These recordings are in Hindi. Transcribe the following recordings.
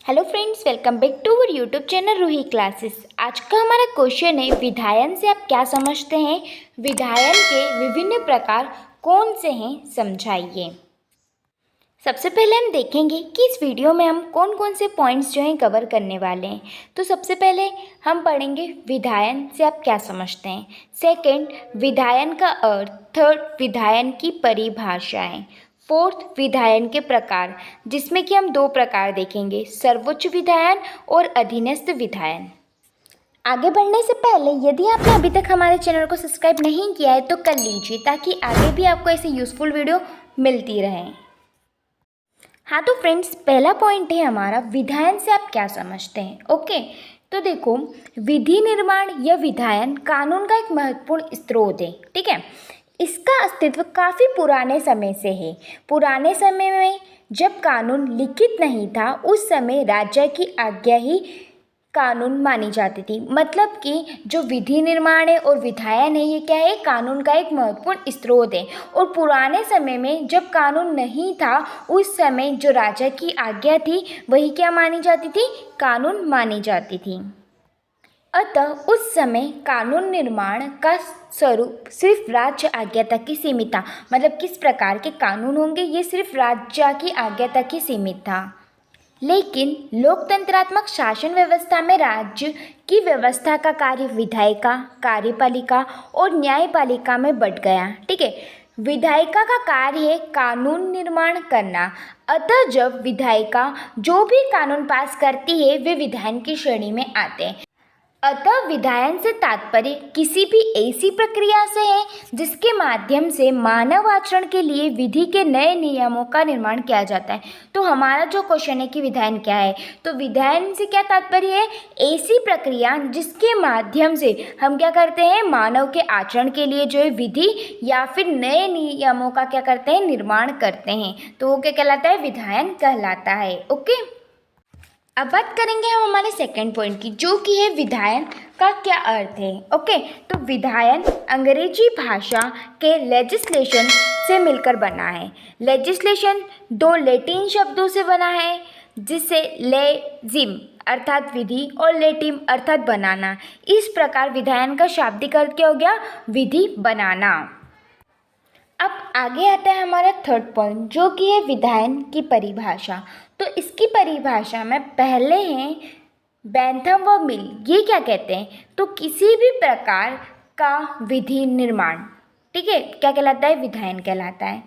Hello friends, welcome back to our YouTube channel Ruhi classes. आज का हमारा क्वेश्चन है, विधायन से आप क्या समझते हैं? विधायन के विभिन्न प्रकार कौन से हैं, समझाइए। सबसे पहले हम देखेंगे कि इस वीडियो में हम कौन कौन से पॉइंट्स जो हैं कवर करने वाले हैं। तो सबसे पहले हम पढ़ेंगे विधायन से आप क्या समझते हैं। सेकंड, विधायन का अर्थ। थर्ड, विधायन की परिभाषाएं। फोर्थ, विधायन के प्रकार, जिसमें कि हम दो प्रकार देखेंगे, सर्वोच्च विधायन और अधीनस्थ विधायन। आगे बढ़ने से पहले यदि आपने अभी तक हमारे चैनल को सब्सक्राइब नहीं किया है तो कर लीजिए, ताकि आगे भी आपको ऐसे यूज़फुल वीडियो मिलती रहे। हाँ तो फ्रेंड्स, पहला पॉइंट है हमारा, विधायन से आप क्या समझते हैं। ओके, तो देखो, विधि निर्माण या विधायन कानून का एक महत्वपूर्ण स्रोत है। ठीक है, इसका अस्तित्व काफ़ी पुराने समय से है। पुराने समय में जब कानून लिखित नहीं था, उस समय राजा की आज्ञा ही कानून मानी जाती थी। मतलब कि जो विधि निर्माण है और विधायन है, ये क्या है, कानून का एक महत्वपूर्ण स्रोत है। और पुराने समय में जब कानून नहीं था, उस समय जो राजा की आज्ञा थी वही क्या मानी जाती थी, कानून मानी जाती थी। अतः उस समय कानून निर्माण का स्वरूप सिर्फ राज्य आज्ञा तक ही सीमित था। मतलब किस प्रकार के कानून होंगे, ये सिर्फ राज्य की आज्ञा तक ही सीमित था। लेकिन लोकतंत्रात्मक शासन व्यवस्था में राज्य की व्यवस्था का कार्य विधायिका, कार्यपालिका और न्यायपालिका में बंट गया। ठीक है, विधायिका का कार्य है कानून निर्माण करना। अतः जब विधायिका जो भी कानून पास करती है वे विधायन की श्रेणी में आते हैं। अतः विधायन से तात्पर्य किसी भी ऐसी प्रक्रिया से है जिसके माध्यम से मानव आचरण के लिए विधि के नए नियमों का निर्माण किया जाता है। तो हमारा जो क्वेश्चन है कि विधायन क्या है, तो विधायन से क्या तात्पर्य है, ऐसी प्रक्रिया जिसके माध्यम से हम क्या करते हैं, मानव के आचरण के लिए जो है विधि या फिर नए नियमों का क्या करते हैं, निर्माण करते हैं। तो वो क्या कहलाता है, विधायन कहलाता है। ओके, अब बात करेंगे हम हमारे सेकंड पॉइंट की, जो कि है विधायन का क्या अर्थ है। ओके, तो विधायन अंग्रेजी भाषा के लेजिस्लेशन से मिलकर बना है। लेजिस्लेशन दो लैटिन शब्दों से बना है, जिससे लेजिम अर्थात विधि और लेटिम अर्थात बनाना। इस प्रकार विधायन का शाब्दिक अर्थ क्या हो गया, विधि बनाना। अब आगे आता है हमारा थर्ड पॉइंट, जो कि है विधायन की परिभाषा। तो इसकी परिभाषा में पहले हैं बेंथम व मिल। ये क्या कहते हैं, तो किसी भी प्रकार का विधि निर्माण, ठीक है, क्या कहलाता है, विधायन कहलाता है।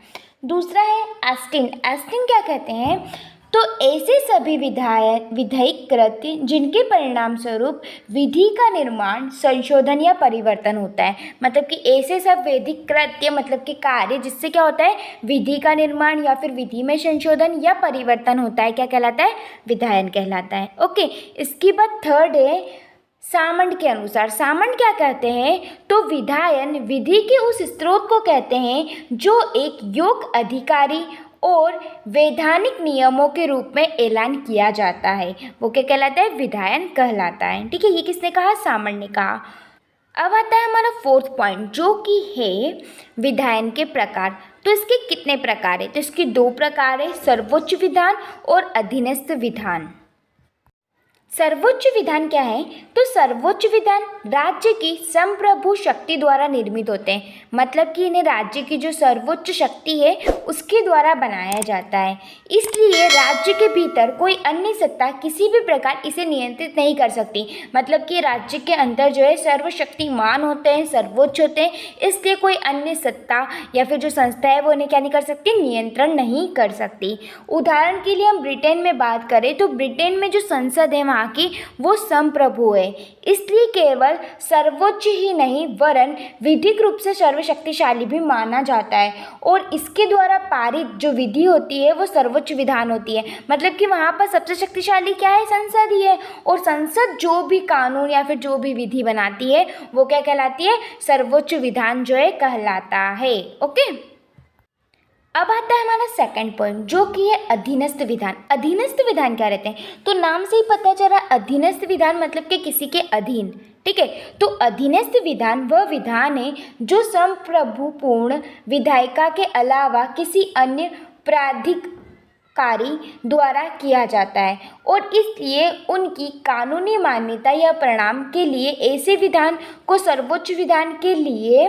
दूसरा है ऑस्टिन। ऑस्टिन क्या कहते हैं, तो ऐसे सभी विधायिक कृत्य जिनके परिणाम स्वरूप विधि का निर्माण, संशोधन या परिवर्तन होता है। मतलब कि ऐसे सब वैधिक कृत्य मतलब कि कार्य जिससे क्या होता है, विधि का निर्माण या फिर विधि में संशोधन या परिवर्तन होता है, क्या कहलाता है, विधायन कहलाता है। ओके, इसके बाद थर्ड है सामंत के अनुसार। सामंत क्या कहते हैं, तो विधायन विधि के उस स्रोत को कहते हैं जो एक योग्य अधिकारी और वैधानिक नियमों के रूप में ऐलान किया जाता है, वो क्या कहलाता है, विधायन कहलाता है। ठीक है, ये किसने कहा, सामंत ने कहा। अब आता है हमारा फोर्थ पॉइंट, जो कि है विधायन के प्रकार। तो इसके कितने प्रकार है, तो इसके दो प्रकार है, सर्वोच्च विधान और अधीनस्थ विधान। सर्वोच्च विधान क्या है, तो सर्वोच्च विधान राज्य की संप्रभु शक्ति द्वारा निर्मित होते हैं। मतलब कि इन्हें राज्य की जो सर्वोच्च शक्ति है उसके द्वारा बनाया जाता है। इसलिए राज्य के भीतर कोई अन्य सत्ता किसी भी प्रकार इसे नियंत्रित नहीं कर सकती। मतलब कि राज्य के अंदर जो है सर्वशक्तिमान होते हैं, सर्वोच्च होते हैं, इसलिए कोई अन्य सत्ता या फिर जो संस्था है वो इन्हें क्या नहीं कर सकती, नियंत्रण नहीं कर सकती। उदाहरण के लिए हम ब्रिटेन में बात करें तो ब्रिटेन में जो संसद है की वो संप्रभु है, इसलिए केवल सर्वोच्च ही नहीं वरन विधिक रूप से सर्वशक्तिशाली भी माना जाता है। और इसके द्वारा पारित जो विधि होती है वो सर्वोच्च विधान होती है। मतलब कि वहाँ पर सबसे शक्तिशाली क्या है, संसद ही है। और संसद जो भी कानून या फिर जो भी विधि बनाती है वो क्या कहलाती है, सर्वोच्च विधान जो है कहलाता है। ओके, अब आता है हमारा सेकंड पॉइंट, जो कि है अधीनस्थ विधान। अधीनस्थ विधान क्या रहते हैं, तो नाम से ही पता चला, अधीनस्थ विधान मतलब कि किसी के अधीन। ठीक है, तो अधीनस्थ विधान वह विधान है जो संप्रभुपूर्ण विधायिका के अलावा किसी अन्य द्वारा किया जाता है और इसलिए उनकी कानूनी मान्यता या परिणाम के लिए ऐसे विधान को सर्वोच्च विधान के लिए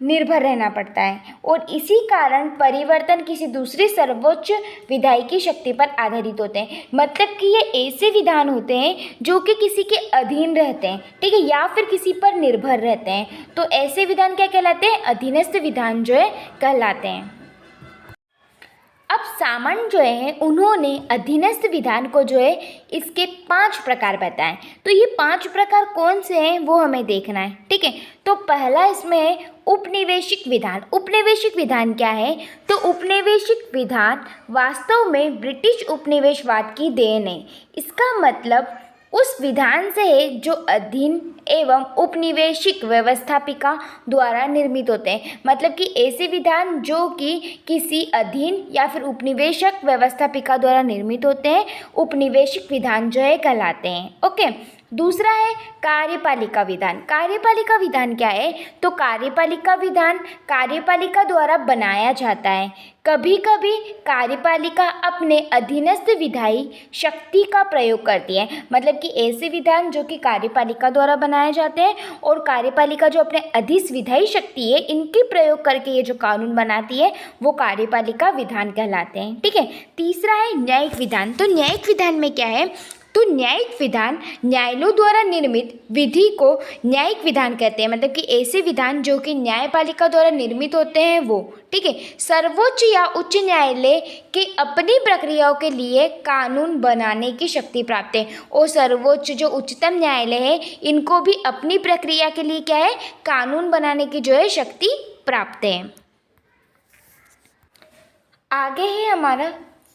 निर्भर रहना पड़ता है और इसी कारण परिवर्तन किसी दूसरी सर्वोच्च विधायी शक्ति पर आधारित होते हैं। मतलब कि ये ऐसे विधान होते हैं जो कि किसी के अधीन रहते हैं, ठीक है, या फिर किसी पर निर्भर रहते हैं। तो ऐसे विधान क्या कहलाते हैं? अधीनस्थ विधान जो है कहलाते हैं। अब सामंत जो है उन्होंने अधीनस्थ विधान को जो है इसके 5 प्रकार बताए। तो ये 5 प्रकार कौन से हैं वो हमें देखना है, ठीक है। तो पहला इसमें है उपनिवेशिक विधान। उपनिवेशिक विधान क्या है? तो उपनिवेशिक विधान वास्तव में ब्रिटिश उपनिवेशवाद की देन है। इसका मतलब उस विधान से है जो अधीन एवं उपनिवेशिक व्यवस्थापिका द्वारा निर्मित होते हैं। मतलब कि ऐसे विधान जो कि किसी अधीन या फिर उपनिवेशक व्यवस्थापिका द्वारा निर्मित होते हैं, उपनिवेशिक विधान जो है कहलाते हैं। ओके, दूसरा है कार्यपालिका विधान। कार्यपालिका विधान क्या है? तो कार्यपालिका विधान कार्यपालिका द्वारा बनाया जाता है। कभी कभी कार्यपालिका अपने अधीनस्थ विधायी शक्ति का प्रयोग करती है। मतलब कि ऐसे विधान जो कि कार्यपालिका द्वारा बनाए जाते हैं और कार्यपालिका जो अपने अधीन विधायी शक्ति है इनके प्रयोग करके ये जो कानून बनाती है वो कार्यपालिका विधान कहलाते हैं, ठीक है। तीसरा है न्यायिक विधान। तो न्यायिक विधान में क्या है? तो न्यायिक विधान न्यायालयों द्वारा निर्मित विधि को न्यायिक विधान कहते हैं। मतलब कि ऐसे विधान जो कि न्यायपालिका द्वारा निर्मित होते हैं वो, ठीक है। सर्वोच्च या उच्च न्यायालय के अपनी प्रक्रियाओं के लिए कानून बनाने की शक्ति प्राप्त है और सर्वोच्च जो उच्चतम न्यायालय है इनको भी अपनी प्रक्रिया के लिए क्या है? कानून बनाने की जो है शक्ति प्राप्त है। आगे है हमारा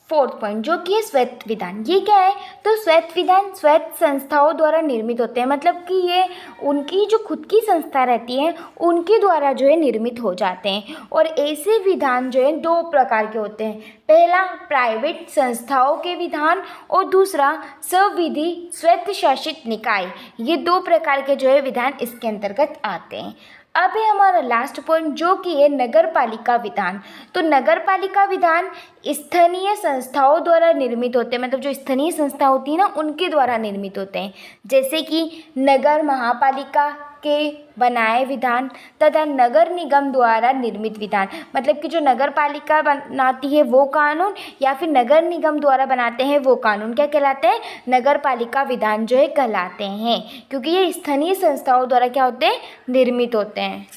4th पॉइंट जो कि है स्वायत्त विधान। ये क्या है? तो स्वायत्त विधान स्वायत्त संस्थाओं द्वारा निर्मित होते हैं। मतलब कि ये उनकी जो खुद की संस्था रहती है उनके द्वारा जो है निर्मित हो जाते हैं। और ऐसे विधान जो है 2 प्रकार के होते हैं। पहला प्राइवेट संस्थाओं के विधान और दूसरा संविधि स्वायत्त शासित निकाय। ये 2 प्रकार के जो है विधान इसके अंतर्गत आते हैं। अब है हमारा लास्ट पॉइंट जो कि है नगरपालिका विधान। तो नगरपालिका विधान स्थानीय संस्थाओं द्वारा निर्मित होते हैं। मतलब जो स्थानीय संस्था होती है ना उनके द्वारा निर्मित होते हैं। जैसे कि नगर महापालिका के बनाए विधान तथा नगर निगम द्वारा निर्मित विधान। मतलब कि जो नगर पालिका बनाती है वो कानून या फिर नगर निगम द्वारा बनाते हैं वो कानून क्या कहलाते हैं? नगर पालिका विधान जो है कहलाते हैं, क्योंकि ये स्थानीय संस्थाओं द्वारा क्या होते हैं? निर्मित होते हैं।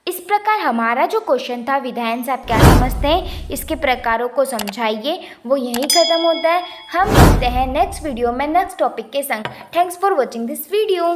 इस प्रकार हमारा जो क्वेश्चन था विधायन से आप क्या समझते हैं, इसके प्रकारों को समझाइए, वो यहीं ख़त्म होता है। हम मिलते हैं नेक्स्ट वीडियो में नेक्स्ट टॉपिक के संग। Thanks for watching this video.